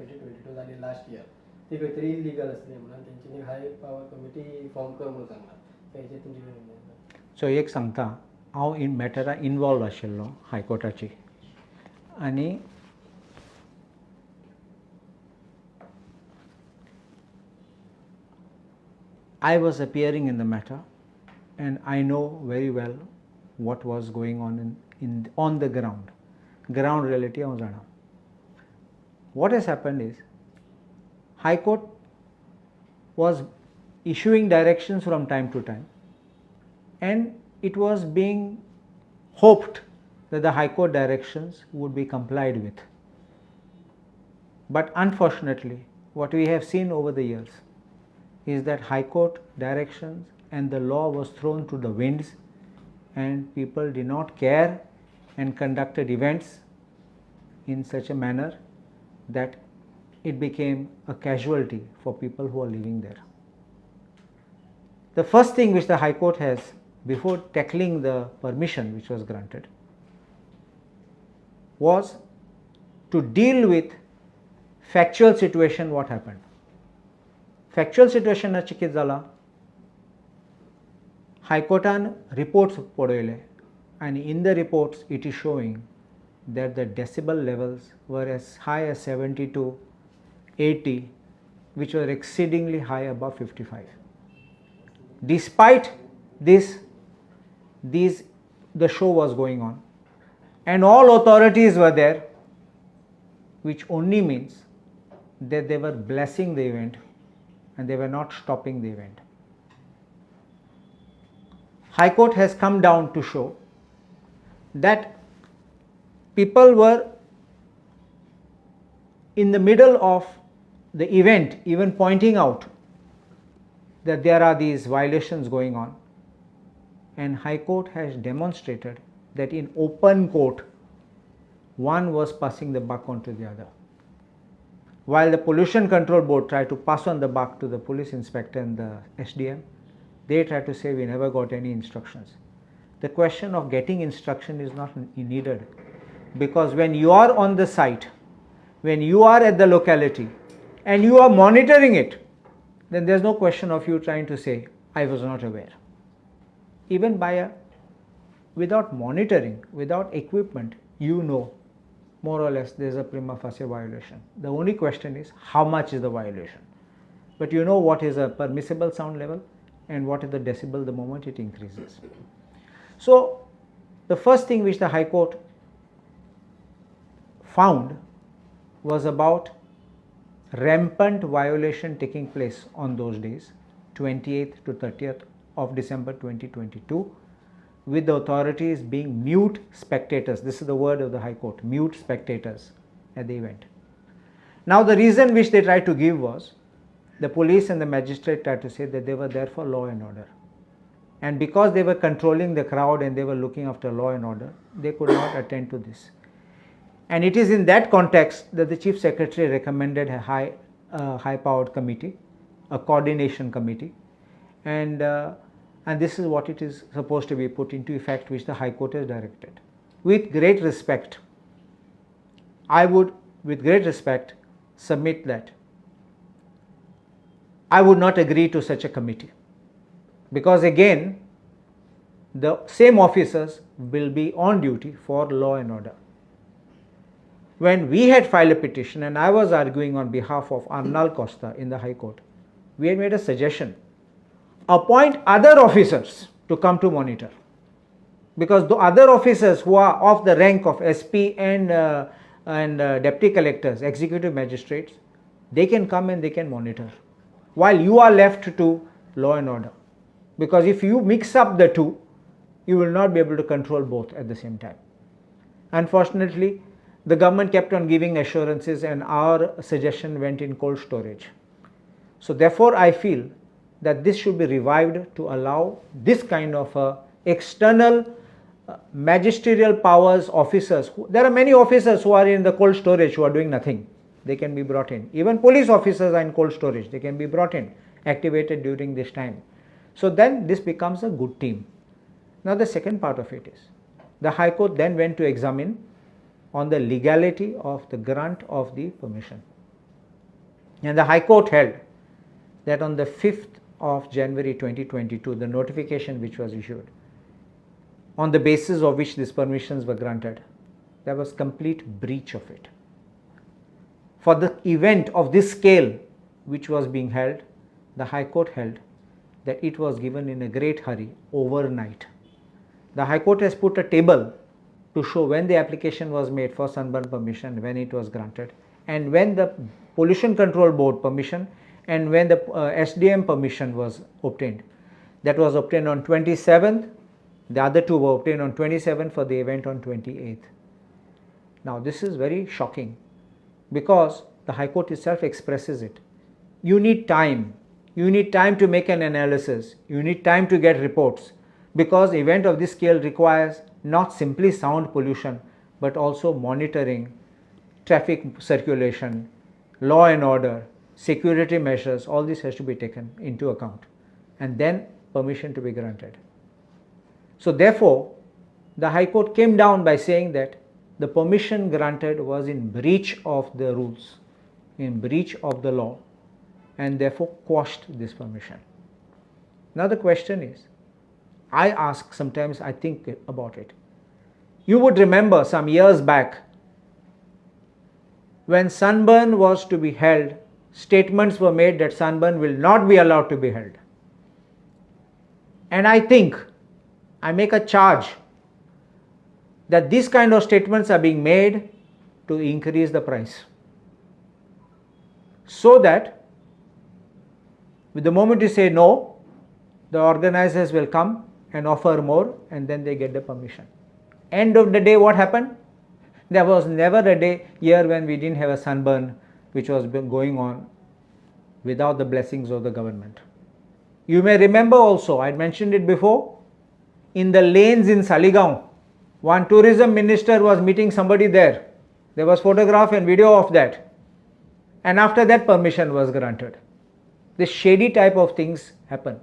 2022 झाली last year ती खंय तरी इलिगल असली म्हणून तेंच्यांनी हाय पावर कमिटी फॉर्म कर म्हणून सांगला तेंचे तुमची सो एक सांगता हांव इन मॅटरा इनवॉल्व आशिल्लो हायकोर्टाची आनी I was appearing in the matter and I know very well what was going on on the ground reality हांव जाणा. What has happened is High Court was issuing directions from time to time and it was being hoped that the High Court directions would be complied with. But unfortunately what we have seen over the years is that High Court directions and the law was thrown to the winds and people did not care and conducted events in such a manner that it became a casualty for people who are living there. The first thing which the High Court has, before tackling the permission which was granted, was to deal with factual situation what happened. Factual situation कितें जाला High Courtan reports पळयले and in the reports it is showing that the decibel levels were as high as 70 to 80 which were exceedingly high above 55. Despite this the show was going on and all authorities were there, which only means that they were blessing the event and they were not stopping the event. High Court has come down to show that people were in the middle of the event even pointing out that there are these violations going on, and High Court has demonstrated that in open court one was passing the buck on to the other. While the Pollution Control Board tried to pass on the buck to the police inspector and the SDM, they tried to say we never got any instructions. The question of getting instruction is not needed, because when you are on the site, when you are at the locality and you are monitoring it, then there is no question of you trying to say I was not aware. Even without monitoring, without equipment, you know more or less there is a prima facie violation. The only question is how much is the violation. But you know what is a permissible sound level and what is the decibel the moment it increases. So the first thing which the High Court found was about rampant violation taking place on those days, 28th to 30th of December 2022, with the authorities being mute spectators. This is the word of the High Court, mute spectators at the event. Now the reason which they tried to give was, the police and the magistrate tried to say that they were there for law and order, and because they were controlling the crowd and they were looking after law and order, they could not attend to this. And it is in that context that the Chief Secretary recommended a high-powered committee, a coordination committee, and this is what it is supposed to be put into effect, which the High Court has directed. With great respect, I would, with great respect, submit that I would not agree to such a committee, because again the same officers will be on duty for law and order. When we had filed a petition and I was arguing on behalf of Arnal Costa in the High Court, we had made a suggestion: appoint other officers to come to monitor, because the other officers who are of the rank of SP and deputy collectors, executive magistrates, they can come and they can monitor, while you are left to law and order, because if you mix up the two, you will not be able to control both at the same time. Unfortunately, the government kept on giving assurances and our suggestion went in cold storage. So therefore I feel that this should be revived to allow this kind of external magisterial powers officers. There are many officers who are in the cold storage who are doing nothing. They can be brought in. Even police officers are in cold storage. They can be brought in, activated during this time. So then this becomes a good team. Now the second part of it is, the High Court then went to examine on the legality of the grant of the permission. And the High Court held that on the 5th of January 2022, the notification which was issued, on the basis of which these permissions were granted, there was complete breach of it. For the event of this scale which was being held, the High Court held that it was given in a great hurry overnight. The High Court has put a table to show when the application was made for Sunburn permission, when it was granted, and when the Pollution Control Board permission and when the SDM permission was obtained. That was obtained on 27th, the other two were obtained on 27th for the event on 28th. Now this is very shocking because the High Court itself expresses it. You need time to make an analysis, you need time to get reports, because event of this scale requires not simply sound pollution but also monitoring, traffic circulation, law and order, security measures, all this has to be taken into account and then permission to be granted. So therefore, the High Court came down by saying that the permission granted was in breach of the rules, in breach of the law, and therefore quashed this permission. Now the question is, I ask, sometimes I think about it. You would remember some years back when Sunburn was to be held, statements were made that Sunburn will not be allowed to be held. And I think, I make a charge that these kind of statements are being made to increase the price, so that with the moment you say no, the organizers will come and offer more and then they get the permission. End of the day, what happened? There was never a year when we didn't have a Sunburn which was going on without the blessings of the government. You may remember also, I mentioned it before, in the lanes in Saligaon, one tourism minister was meeting somebody there. There was photograph and video of that. And after that, permission was granted. This shady type of things happen.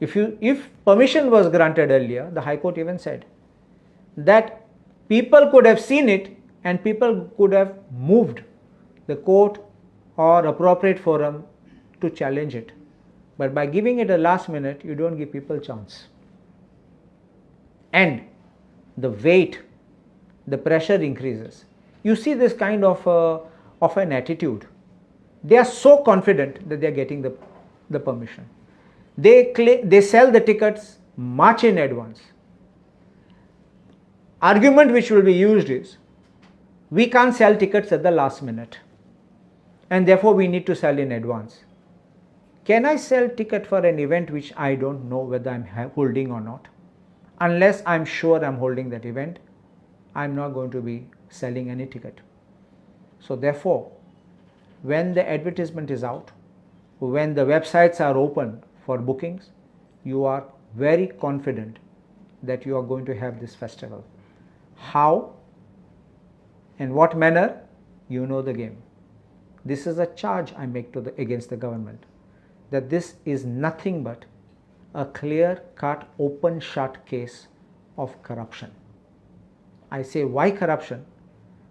If permission was granted earlier, the High Court even said that people could have seen it and people could have moved the court or appropriate forum to challenge it. But by giving it a last minute, you don't give people a chance. And the weight, the pressure increases. You see this kind of an attitude. They are so confident that they are getting the permission. They sell the tickets much in advance. Argument which will be used is, we can't sell tickets at the last minute and therefore we need to sell in advance. Can I sell ticket for an event which I don't know whether I'm holding or not? Unless I'm sure I'm holding that event, I'm not going to be selling any ticket. So therefore, when the advertisement is out, when the websites are open for bookings, you are very confident that you are going to have this festival. How and what manner, you know the game. This is a charge I make against the government, that this is nothing but a clear-cut, open-shut case of corruption. I say why corruption?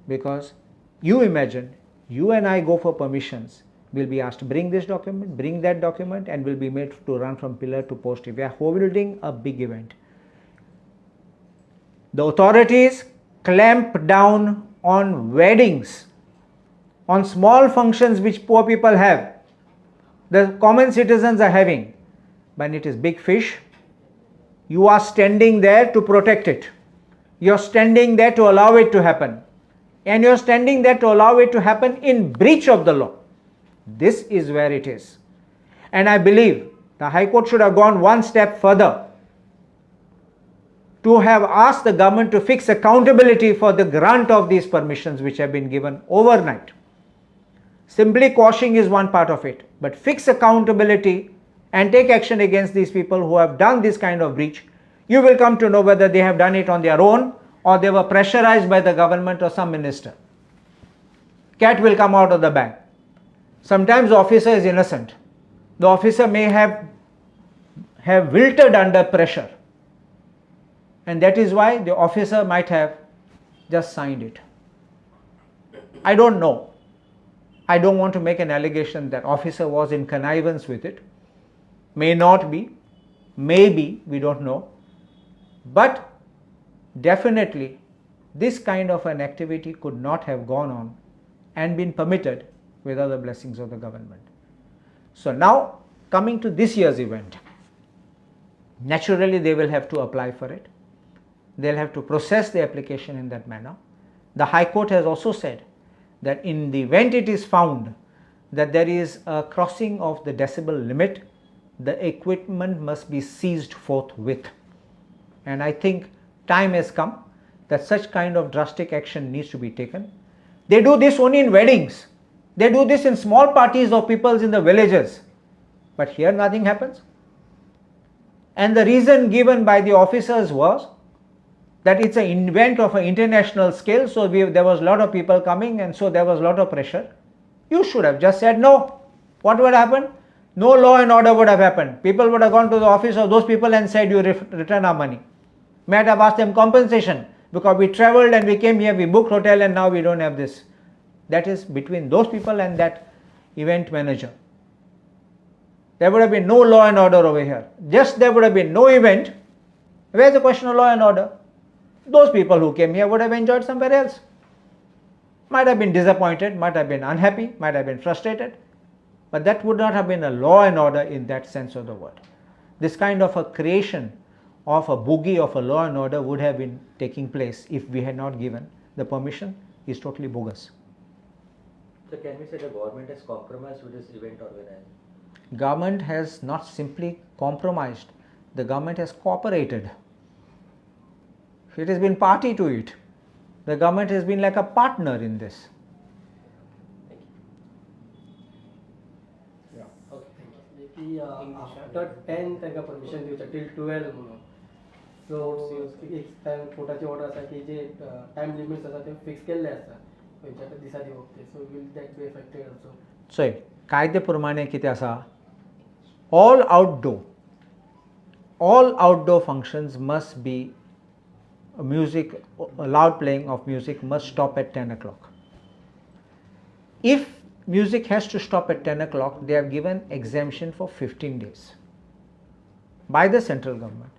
Because you imagine, you and I go for permissions, we'll be asked to bring this document, bring that document, and will be made to run from pillar to post. If we are holding a big event, the authorities clamp down on weddings, on small functions which poor people have, the common citizens are having. When it is big fish, you are standing there to protect it. You are standing there to allow it to happen. And you are standing there to allow it to happen in breach of the law. This is where it is. And I believe the High Court should have gone one step further to have asked the government to fix accountability for the grant of these permissions which have been given overnight. Simply quashing is one part of it, but fix accountability and take action against these people who have done this kind of breach. You will come to know whether they have done it on their own or they were pressurized by the government or some minister. Cat will come out of the bag. Sometimes the officer is innocent. The officer may have wilted under pressure, and that is why the officer might have just signed it. I don't know. I don't want to make an allegation that officer was in connivance with it. May not be, maybe, we don't know. But definitely this kind of an activity could not have gone on and been permitted without the blessings of the government. So now coming to this year's event, naturally they will have to apply for it. They'll have to process the application in that manner. The High Court has also said that in the event it is found that there is a crossing of the decibel limit, the equipment must be seized forthwith. And I think time has come that such kind of drastic action needs to be taken. They do this only in weddings. They do this in small parties of peoples in the villages. But here nothing happens. And the reason given by the officers was that it's an event of an international scale, so there was a lot of people coming and so there was a lot of pressure. You should have just said no. What would happen? No law and order would have happened. People would have gone to the office of those people and said, you return our money. Might have asked them compensation because we traveled and we came here, we booked hotel and now we don't have this. That is between those people and that event manager. There would have been no law and order over here. Just there would have been no event. Where's the question of law and order? Those people who came here would have enjoyed somewhere else. Might have been disappointed, might have been unhappy, might have been frustrated. But that would not have been a law and order in that sense of the word. This kind of a creation of a boogie of a law and order would have been taking place if we had not given the permission is totally bogus. So can we say the government has compromised with this event organizer? Government has not simply compromised, the government has cooperated. It has been party to it. The government has been like a partner in this. की after 10 तांकां permission दिवचें till 12 म्हणून सो एक time कोर्टाची order आसा की जे time limits आसा ते fix केल्ले आसता खंयच्या दिसा दिवप ते so will that be affected also so कायदे प्रमाणे कितें आसा all outdoor functions must be music, loud playing of music must stop at 10 o'clock. If music has to stop at 10 o'clock, they have given exemption for 15 days by the central government.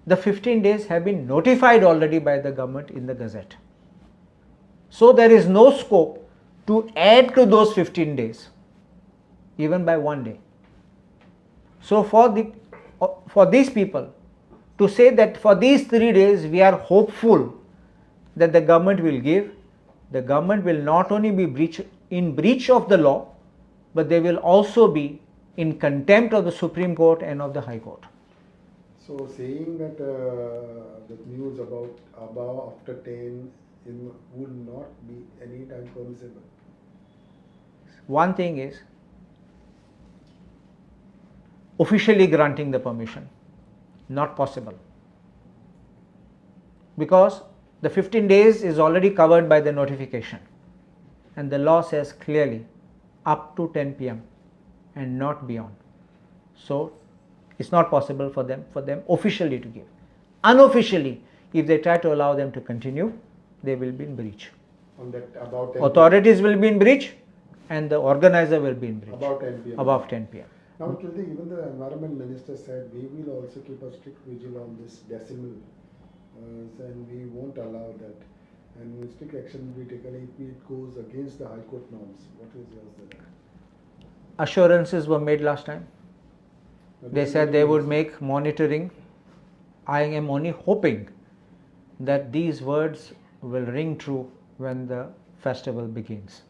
The 15 days have been notified already by the government in the Gazette. So there is no scope to add to those 15 days, even by one day. So for these people to say that for these 3 days we are hopeful that the government will give, the government will not only be in breach of the law, but they will also be in contempt of the Supreme Court and of the High Court. So saying that the news about above after 10 would not be any time permissible. One thing is officially granting the permission, not possible, because the 15 days is already covered by the notification and the law says clearly up to 10 p.m. and not beyond. So it's not possible for them officially to give. Unofficially, if they try to allow them to continue, they will be in breach. On that about 10 Authorities will be in breach and the organizer will be in breach. About 10 p.m. Above 10 p.m. Now, even the environment minister said we will also keep a strict vigil on this decimal, and we won't allow that. And strict action will be taken if it goes against the High Court norms. What is yours? Assurances were made last time. They said they would make monitoring. I am only hoping that these words will ring true when the festival begins.